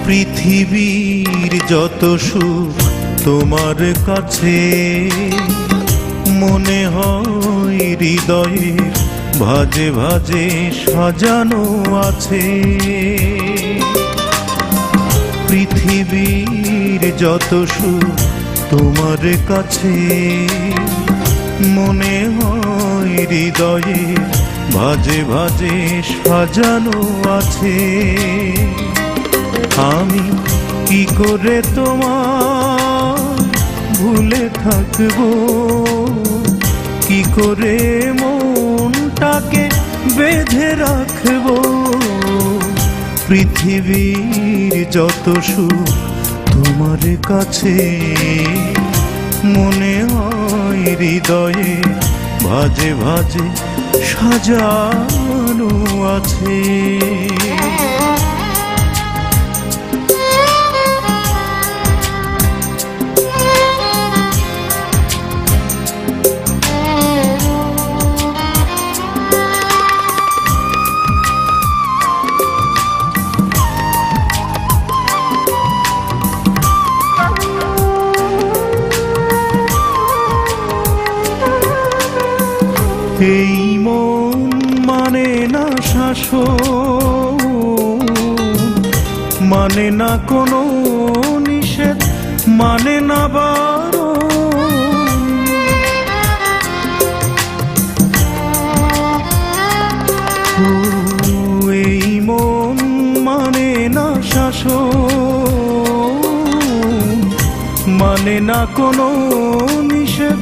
পৃথিবীর যত সুখ তোমার কাছে, মনে হয় হৃদয়ে ভাজে ভাজে সাজানো আছে। পৃথিবীর যত সুখ তোমার কাছে, মনে হয় হৃদয়ে ভাজে ভাজে সাজানো আছে। আমি কি করে তোমার ভুলে থাকবো, কি করে মনটাকে বেঁধে রাখবো। পৃথিবীর যত সুখ তোমার কাছে, মনে হয় হৃদয়ে ভাজে ভাজে সাজানো আছে। এই মন মানে না শাসন, মানে না কোনো নিষেধ, মানে না বারণ। এই মন মানে না শাসন, মানে না কোনো নিষেধ,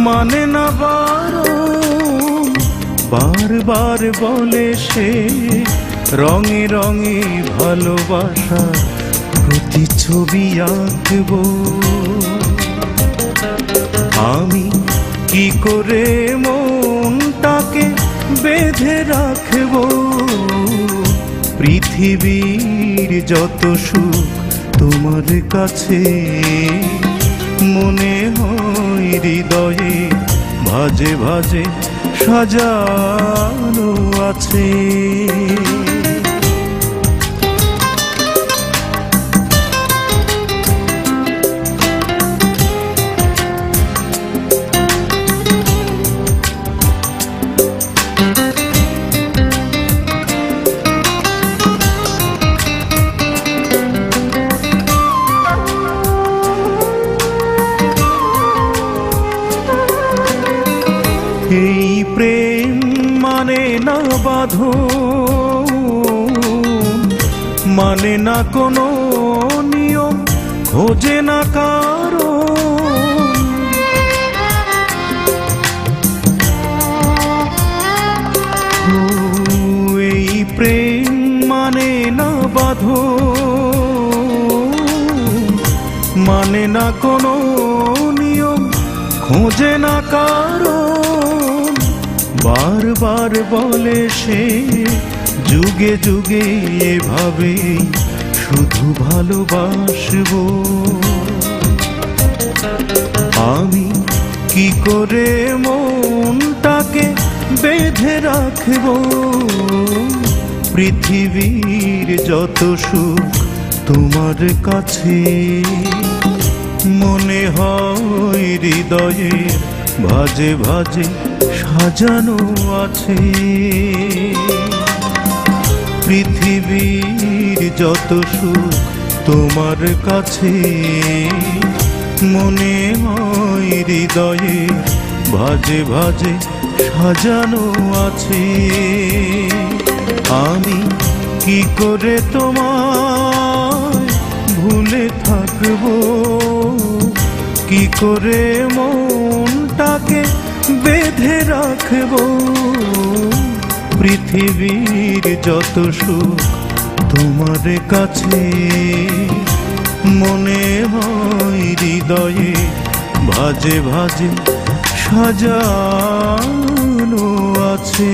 মানে না বারণ। বারবার বলে সে রঙে রঙে ভালোবাসা প্রতিছবি আঁকবো। আমি কি করে মনটাকে বেঁধে রাখবো। পৃথিবীর যত সুখ তোমার কাছে, মনে হয় হৃদয়ে ভাজে ভাজে সাজানো আছে। এই প্রেম মানে না বাঁধন, মানে না কোনো নিয়ম, খোঁজে না কারণ। এই প্রেম মানে না বাঁধন, মানে না কোনো নিয়ম, খোঁজে না কারণ। বারবার বলে সে যুগে যুগে এভাবে শুধু ভালোবাসবো। আমি কি করে মনটাকে বেঁধে রাখবো। পৃথিবীর যত সুখ তোমার কাছে, মনে হয় হৃদয়ে ভাজে ভাজে সাজানো আছে। পৃথিবীর যত সুখ তোমার কাছে, মনে হয় হৃদয়ে ভাজে ভাজে সাজানো আছে। আমি কি করে তোমায় ভুলে থাকবো, কি করে মনটাকে বেঁধে রাখবো। পৃথিবীর যত সুখ তোমার কাছে, মনে হয় হৃদয়ে ভাজে ভাজে সাজানো আছে।